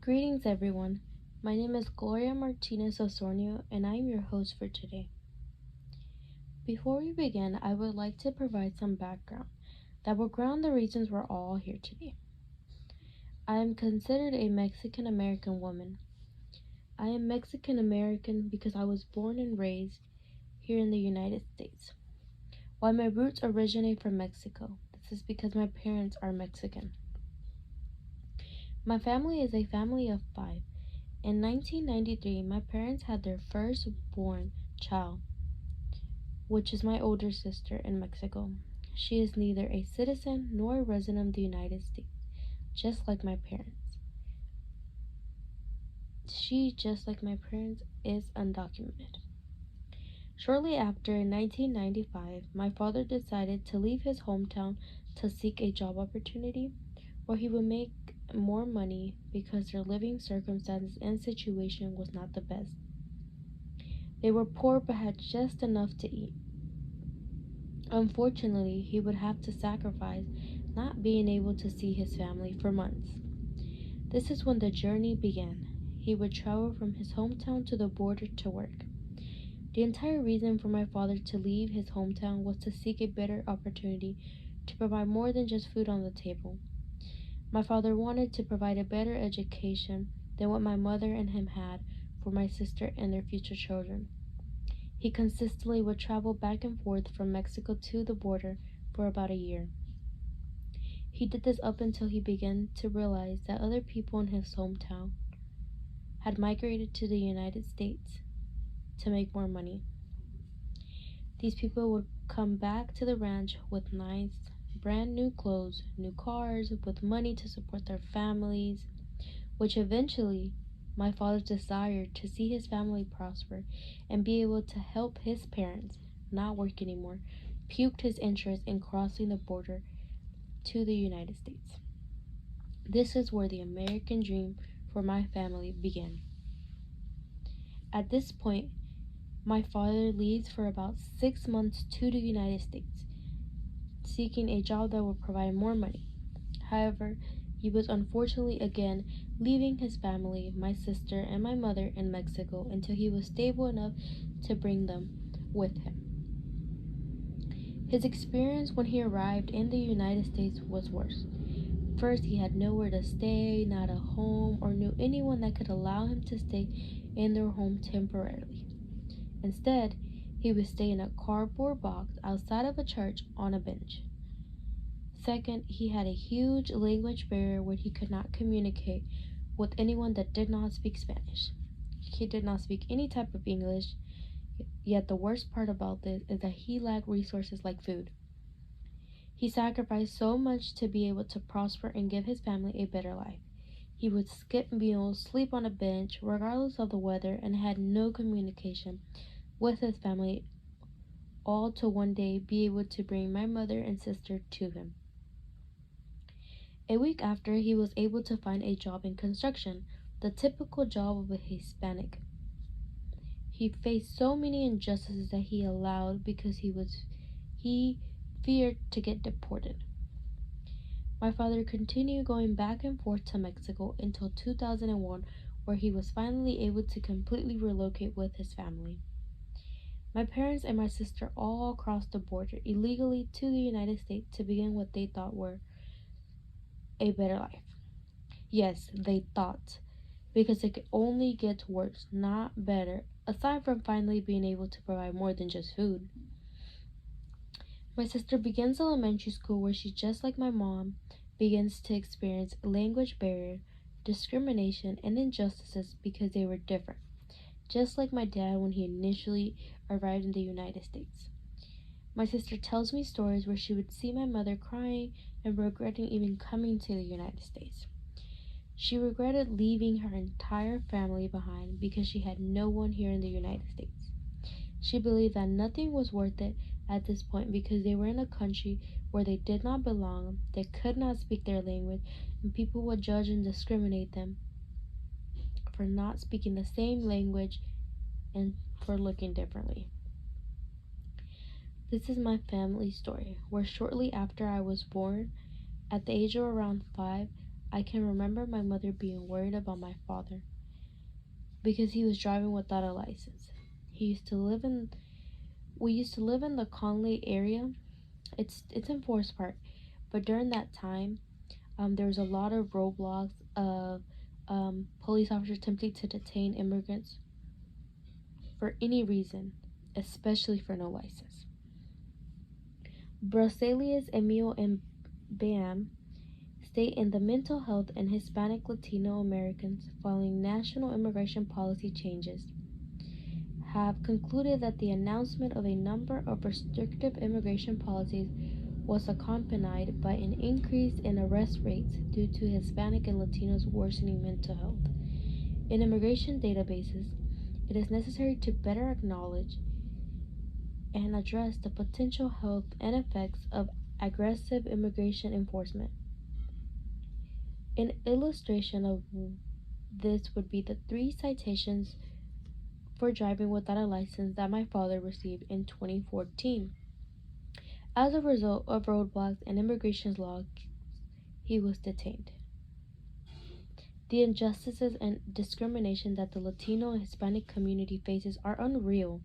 Greetings, everyone. My name is Gloria Martinez Osornio, and I am your host for today. Before we begin, I would like to provide some background that will ground the reasons we're all here today. I am considered a Mexican American woman. I am Mexican American because I was born and raised here in the United States. While my roots originate from Mexico, this is because my parents are Mexican. My family is a family of 5. In 1993, my parents had their firstborn child, which is my older sister in Mexico. She is neither a citizen nor a resident of the United States, just like my parents. She, just like my parents, is undocumented. Shortly after, in 1995, my father decided to leave his hometown to seek a job opportunity where he would make more money because their living circumstances and situation was not the best. They were poor but had just enough to eat. Unfortunately, he would have to sacrifice not being able to see his family for months. This is when the journey began. He would travel from his hometown to the border to work. The entire reason for my father to leave his hometown was to seek a better opportunity to provide more than just food on the table. My father wanted to provide a better education than what my mother and him had for my sister and their future children. He consistently would travel back and forth from Mexico to the border for about a year. He did this up until he began to realize that other people in his hometown had migrated to the United States to make more money. These people would come back to the ranch with nice, brand new clothes, new cars, with money to support their families, which eventually my father's desire to see his family prosper and be able to help his parents not work anymore piqued his interest in crossing the border to the United States. This is where the American dream for my family began. At this point, my father leaves for about 6 months to the United States, seeking a job that will provide more money. However, he was unfortunately again leaving his family, my sister and my mother, in Mexico until he was stable enough to bring them with him. His experience when he arrived in the United States was worse. First, he had nowhere to stay, not a home, or knew anyone that could allow him to stay in their home temporarily. Instead, he would stay in a cardboard box outside of a church on a bench. Second, he had a huge language barrier where he could not communicate with anyone that did not speak Spanish. He did not speak any type of English, yet the worst part about this is that he lacked resources like food. He sacrificed so much to be able to prosper and give his family a better life. He would skip meals, sleep on a bench, regardless of the weather, and had no communication with his family, all to one day be able to bring my mother and sister to him. A week after, he was able to find a job in construction, the typical job of a Hispanic. He faced so many injustices that he allowed because he feared to get deported. My father continued going back and forth to Mexico until 2001, where he was finally able to completely relocate with his family. My parents and my sister all crossed the border illegally to the United States to begin what they thought were a better life. Yes, they thought, because it could only get worse, not better, aside from finally being able to provide more than just food. My sister begins elementary school where she, just like my mom, begins to experience language barrier, discrimination, and injustices because they were different, just like my dad when he initially arrived in the United States. My sister tells me stories where she would see my mother crying and regretting even coming to the United States. She regretted leaving her entire family behind because she had no one here in the United States. She believed that nothing was worth it at this point because they were in a country where they did not belong, they could not speak their language, and people would judge and discriminate them for not speaking the same language and for looking differently. This is my family story, where shortly after I was born, at the age of around 5, I can remember my mother being worried about my father because he was driving without a license. He used to live in we used to live in the Conley area. It's in Forest Park, but during that time, there was a lot of roadblocks of police officers attempting to detain immigrants for any reason, especially for no license. Braselius, Emil, and Bam state in the mental health and Hispanic Latino Americans following national immigration policy changes have concluded that the announcement of a number of restrictive immigration policies was accompanied by an increase in arrest rates due to Hispanic and Latinos' worsening mental health. In immigration databases, it is necessary to better acknowledge and address the potential health and effects of aggressive immigration enforcement. An illustration of this would be the 3 citations for driving without a license that my father received in 2014. As a result of roadblocks and immigration laws, he was detained. The injustices and discrimination that the Latino and Hispanic community faces are unreal.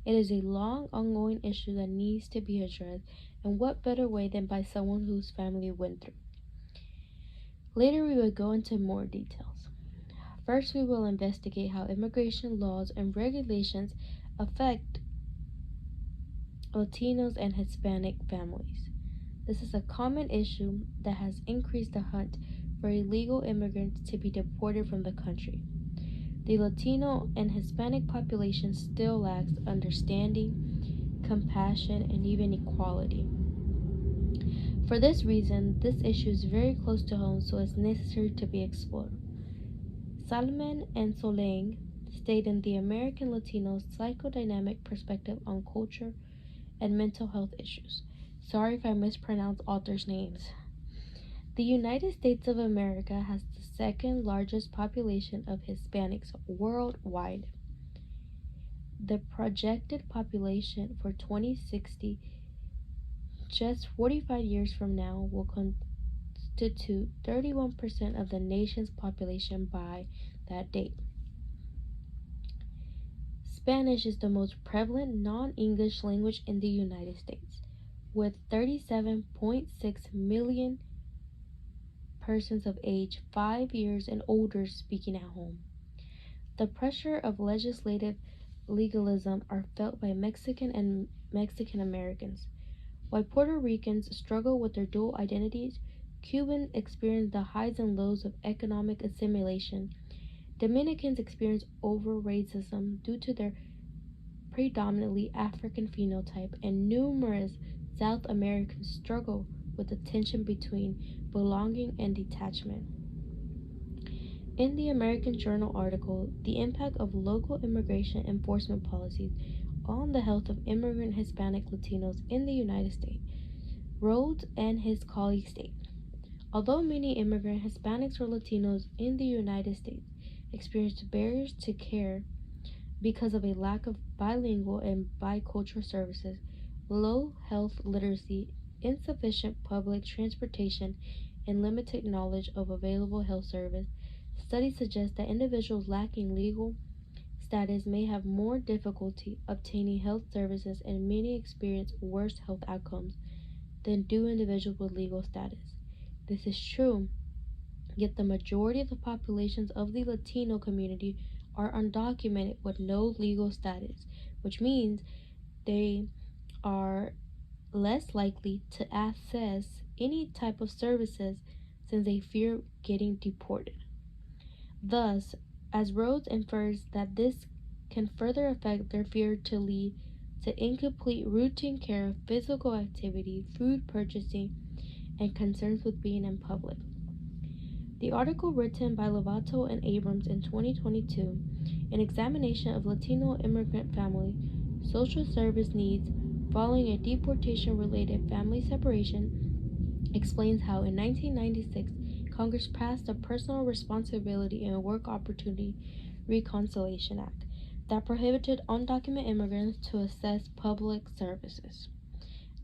It is a long, ongoing issue that needs to be addressed, and what better way than by someone whose family went through. Later, we will go into more details. First, we will investigate how immigration laws and regulations affect Latinos and Hispanic families. This is a common issue that has increased the hunt for illegal immigrants to be deported from the country. The Latino and Hispanic population still lacks understanding, compassion, and even equality. For this reason, this issue is very close to home, so it's necessary to be explored. Salman and Solang state in the American Latino Psychodynamic Perspective on Culture and Mental Health Issues. Sorry if I mispronounce authors' names. The United States of America has the second largest population of Hispanics worldwide. The projected population for 2060, just 45 years from now, will constitute 31% of the nation's population by that date. Spanish is the most prevalent non-English language in the United States, with 37.6 million persons of age 5 years and older speaking at home. The pressure of legislative legalism are felt by Mexican and Mexican Americans. While Puerto Ricans struggle with their dual identities, Cubans experience the highs and lows of economic assimilation. Dominicans experience over-racism due to their predominantly African phenotype, and numerous South Americans struggle with the tension between belonging and detachment. In the American Journal article, The Impact of Local Immigration Enforcement Policies on the Health of Immigrant Hispanic Latinos in the United States, Rhodes and his colleagues state, although many immigrant Hispanics or Latinos in the United States experience barriers to care because of a lack of bilingual and bicultural services, low health literacy, insufficient public transportation, and limited knowledge of available health service, studies suggest that individuals lacking legal status may have more difficulty obtaining health services and many experience worse health outcomes than do individuals with legal status. This is true, yet the majority of the populations of the Latino community are undocumented with no legal status, which means they are less likely to access any type of services since they fear getting deported. Thus, as Rhodes infers that this can further affect their fear to lead to incomplete routine care of physical activity, food purchasing, and concerns with being in public. The article written by Lovato and Abrams in 2022, An Examination of Latino Immigrant Family Social Service Needs Following a Deportation-Related Family Separation, explains how in 1996, Congress passed the Personal Responsibility and Work Opportunity Reconciliation Act that prohibited undocumented immigrants to access public services.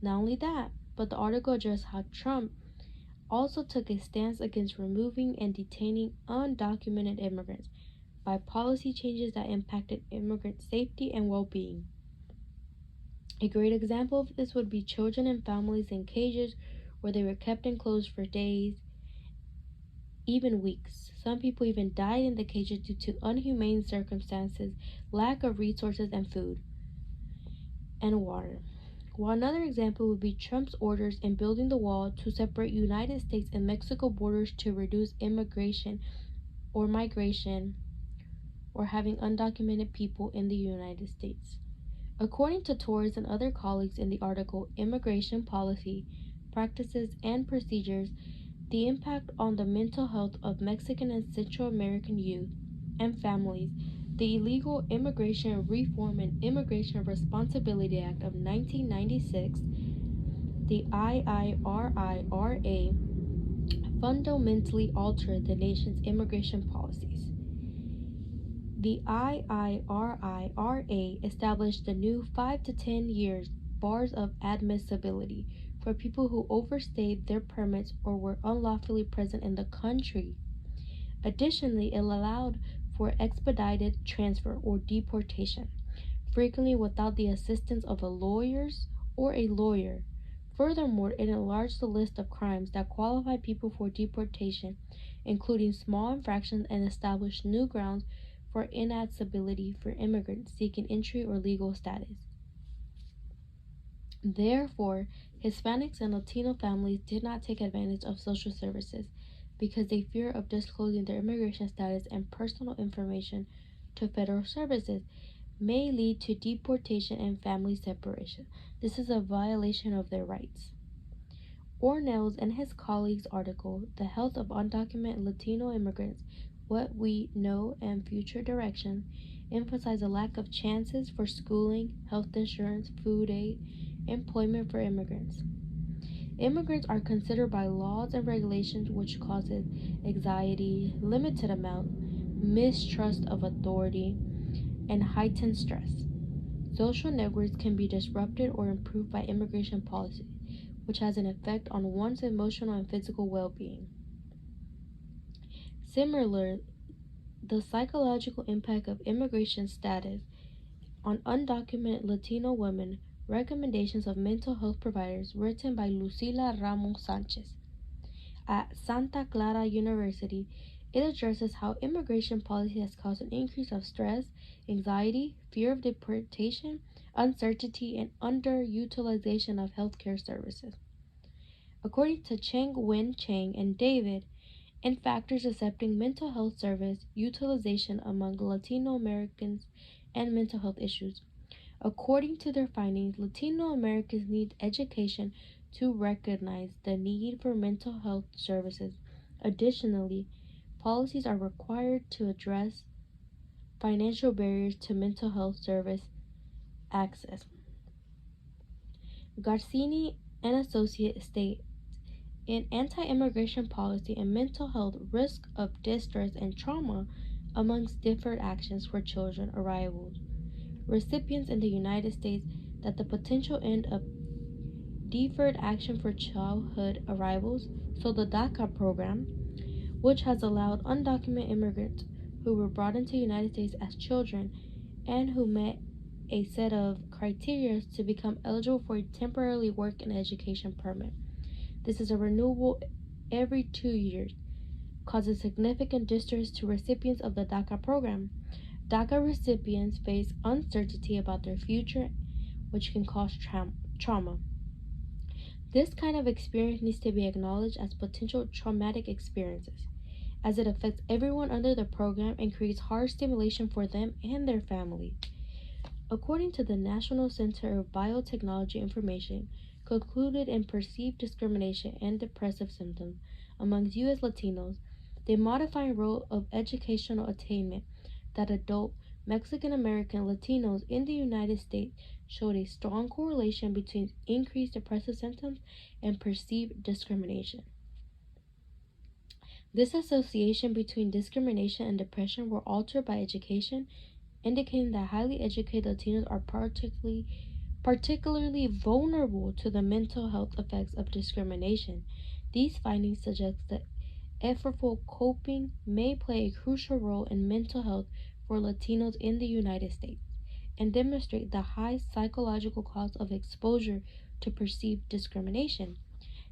Not only that, but the article addressed how Trump also took a stance against removing and detaining undocumented immigrants by policy changes that impacted immigrant safety and well-being. A great example of this would be children and families in cages where they were kept enclosed for days, even weeks. Some people even died in the cages due to inhumane circumstances, lack of resources and food and water. While another example would be Trump's orders in building the wall to separate United States and Mexico borders to reduce immigration or migration or having undocumented people in the United States. According to Torres and other colleagues in the article Immigration Policy, Practices, and Procedures, the impact on the mental health of Mexican and Central American youth and families, the Illegal Immigration Reform and Immigration Responsibility Act of 1996, the IIRIRA, fundamentally altered the nation's immigration policies. The IIRIRA established the new 5 to 10 years bars of admissibility for people who overstayed their permits or were unlawfully present in the country. Additionally, it allowed for expedited transfer or deportation, frequently without the assistance of a lawyer. Furthermore, it enlarged the list of crimes that qualify people for deportation, including small infractions, and established new grounds for inadmissibility for immigrants seeking entry or legal status. Therefore, Hispanics and Latino families did not take advantage of social services because they fear of disclosing their immigration status and personal information to federal services may lead to deportation and family separation. This is a violation of their rights. Ornells and his colleagues' article, The Health of Undocumented Latino Immigrants, What We Know and Future Direction, emphasize a lack of chances for schooling, health insurance, food aid, employment for immigrants. Immigrants are considered by laws and regulations which causes anxiety, limited amount, mistrust of authority, and heightened stress. Social networks can be disrupted or improved by immigration policy, which has an effect on one's emotional and physical well-being. Similarly, the psychological impact of immigration status on undocumented Latino women, recommendations of mental health providers written by Lucila Ramos Sanchez at Santa Clara University, it addresses how immigration policy has caused an increase of stress, anxiety, fear of deportation, uncertainty, and underutilization of healthcare services. According to Cheng Wen Chang and David, and factors affecting mental health service utilization among Latino Americans and mental health issues. According to their findings, Latino Americans need education to recognize the need for mental health services. Additionally, policies are required to address financial barriers to mental health service access. Garcini and Associates state in anti-immigration policy and mental health risk of distress and trauma amongst deferred actions for children arrivals recipients in the United States that the potential end of deferred action for childhood arrivals, so the DACA program, which has allowed undocumented immigrants who were brought into the United States as children and who met a set of criteria to become eligible for a temporary work and education permit. This is a renewable every 2 years, causes significant distress to recipients of the DACA program. DACA recipients face uncertainty about their future, which can cause trauma. This kind of experience needs to be acknowledged as potential traumatic experiences, as it affects everyone under the program and creates hard stimulation for them and their families. According to the National Center of Biotechnology Information, concluded in perceived discrimination and depressive symptoms amongst U.S. Latinos, the modifying role of educational attainment that adult Mexican American Latinos in the United States showed a strong correlation between increased depressive symptoms and perceived discrimination. This association between discrimination and depression were altered by education, indicating that highly educated Latinos are particularly vulnerable to the mental health effects of discrimination. These findings suggest that effortful coping may play a crucial role in mental health for Latinos in the United States and demonstrate the high psychological cost of exposure to perceived discrimination.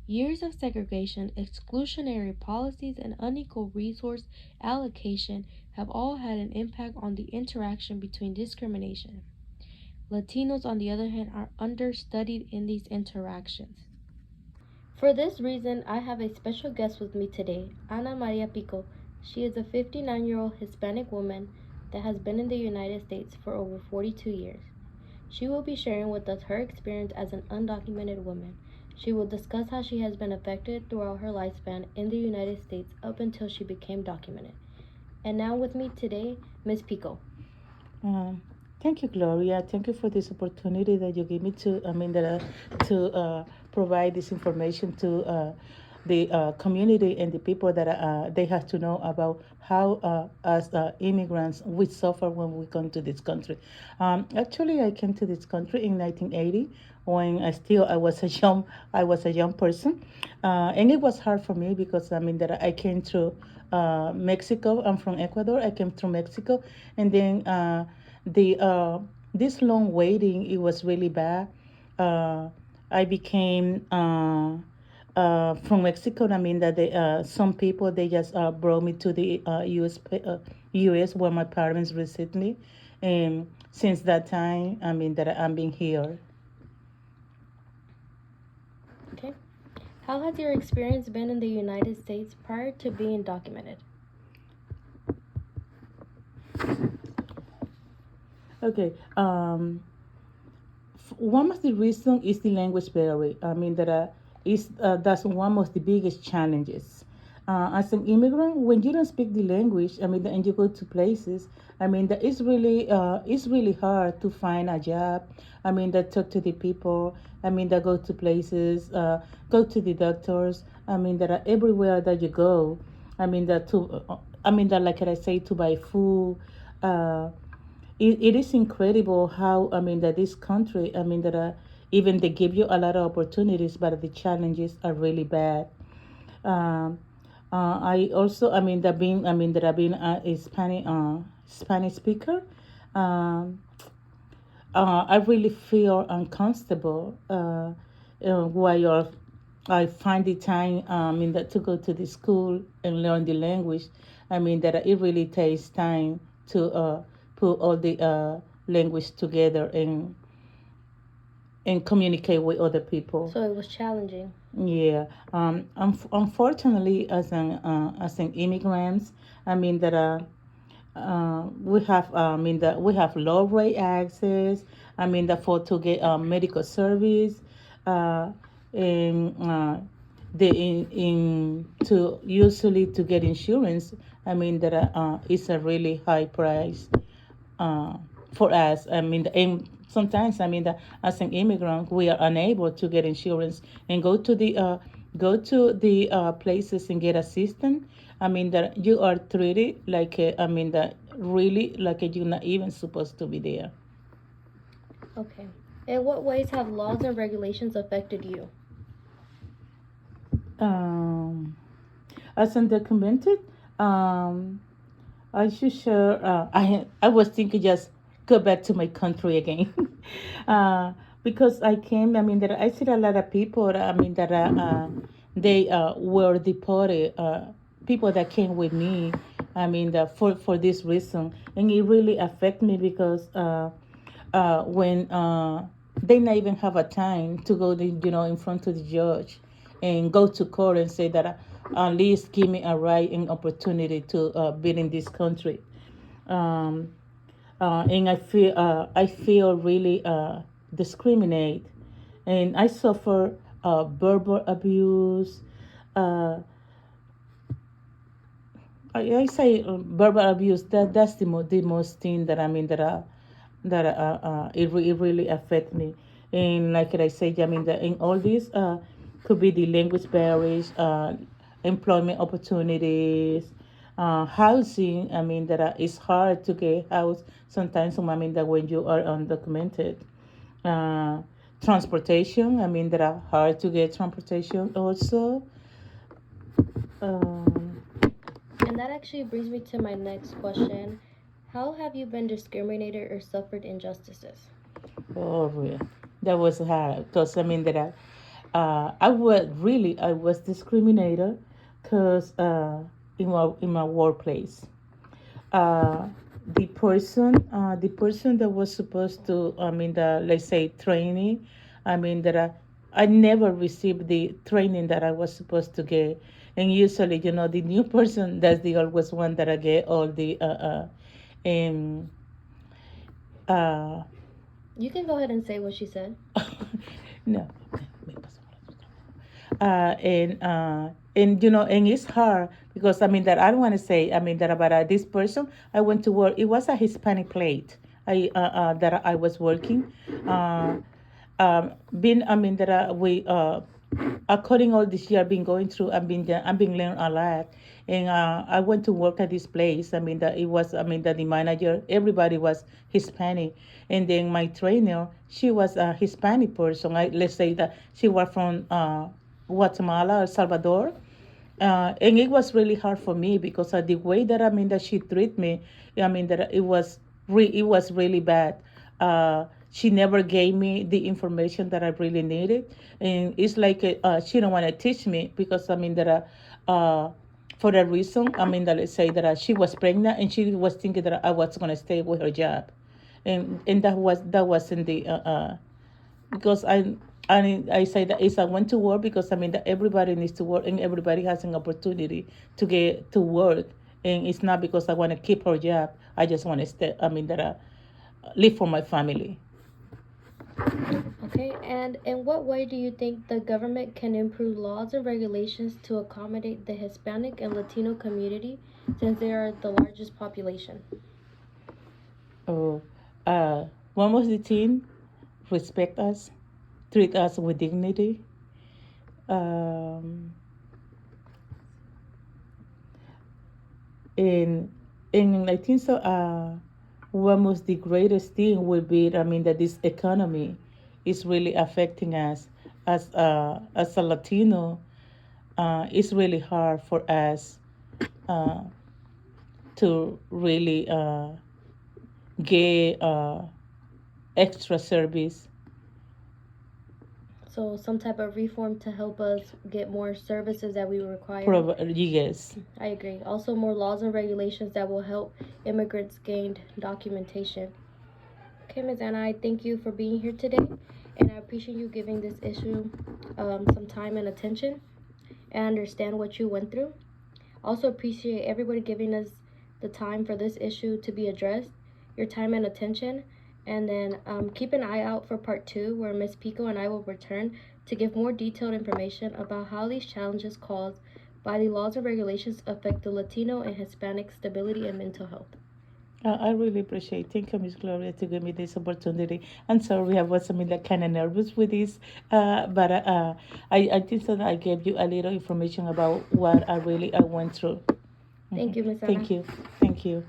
Years of segregation, exclusionary policies, and unequal resource allocation have all had an impact on the interaction between discrimination. Latinos, on the other hand, are understudied in these interactions. For this reason, I have a special guest with me today, Ana Maria Pico. She is a 59-year-old Hispanic woman that has been in the United States for over 42 years. She will be sharing with us her experience as an undocumented woman. She will discuss how she has been affected throughout her lifespan in the United States up until she became documented. And now with me today, Ms. Pico. Um, Thank you, Gloria. Thank you for this opportunity that you give me to provide this information to the community and the people that they have to know about how as immigrants we suffer when we come to this country. Actually, I came to this country in 1980 when I was a young person, and it was hard for me because that I came through Mexico. I'm from Ecuador. I came through Mexico, and then the this long waiting, it was really bad. Uh, I became from Mexico. That some people they just brought me to the U.S. where my parents recently, and since that time, that I'm being here. Okay. How has your experience been in the United States prior to being documented? Okay. One of the reasons is the language barrier. That's one of the biggest challenges. As an immigrant, when you don't speak the language, and you go to places, that it's really hard to find a job. That talk to the people. That go to places, go to the doctors. That are everywhere that you go. That to, that like I say to buy food. Uh, it is incredible how that this country that even they give you a lot of opportunities, but the challenges are really bad. um, I also that being that I've been a Spanish speaker. um, I really feel uncomfortable while I find the time that to go to the school and learn the language. That it really takes time to put all the language together and communicate with other people. So it was challenging. Yeah. Unfortunately, as an immigrant, that we have that we have low rate access. That for to get medical service, uh, and the in to usually to get insurance. That is a really high price uh, for us. And sometimes that as an immigrant, we are unable to get insurance and go to the places and get assistance. That you are treated like that really like you're not even supposed to be there. Okay. In what ways have laws and regulations affected you? Um, as undocumented, um, I should share. I was thinking just go back to my country again, because I came. That I see a lot of people. That they were deported. People that came with me. That for this reason, and it really affect me because when they not even have a time to go to, in front of the judge and go to court and say that at least give me a right and opportunity to be in this country. um, and I feel really discriminate, and I suffer verbal abuse. uh, I say verbal abuse. That's the most thing that it really affect me. And like I say, that in all this could be the language barriers, employment opportunities, housing. That it's hard to get house sometimes. That when you are undocumented, uh, transportation. That are hard to get transportation also. Um, And that actually brings me to my next question. How have you been discriminated or suffered injustices? oh, yeah. That was hard because I was discriminated because in my workplace, uh, the person that was supposed to, let's say training, that I never received the training that I was supposed to get. And usually, the new person, that's the always one that I get all the um uh You can go ahead and say what she said. no, and and it's hard because that I don't want to say that about this person. I went to work. It was a Hispanic plate. That I was working. Uh, been that we according all this year I've been going through. I've been learning a lot, and I went to work at this place. That it was. That the manager, everybody was Hispanic, and then my trainer, she was a Hispanic person. Let's say that she was from Guatemala, El Salvador, and it was really hard for me because the way that that she treated me, that it was really bad. She never gave me the information that I really needed, and it's like she don't want to teach me because for that reason, that let's say that she was pregnant and she was thinking that I was gonna stay with her job, and that wasn't the because I say that is I went to work because that everybody needs to work and everybody has an opportunity to get to work, and it's not because I want to keep her job. I just want to stay. That I live for my family. Okay, and in what way do you think the government can improve laws and regulations to accommodate the Hispanic and Latino community since they are the largest population? Oh, one was the team respect us, treat us with dignity. Um, and I think so. One of the greatest thing would be that this economy is really affecting us as a Latino. It's really hard for us uh, to really get extra service. So, some type of reform to help us get more services that we require. Yes. I agree. Also, more laws and regulations that will help immigrants gain documentation. Okay, Ms. Anna, I thank you for being here today, and I appreciate you giving this issue some time and attention and understand what you went through. Also, appreciate everybody giving us the time for this issue to be addressed, your time and attention. And then keep an eye out for part two, where Ms. Pico and I will return to give more detailed information about how these challenges caused by the laws and regulations affect the Latino and Hispanic stability and mental health. I really appreciate. Thank you, Miss Gloria, to give me this opportunity. I'm sorry, I was like kind of nervous with this, but I think so that I gave you a little information about what I went through. Thank you, Ms. Anna. Thank you. Thank you.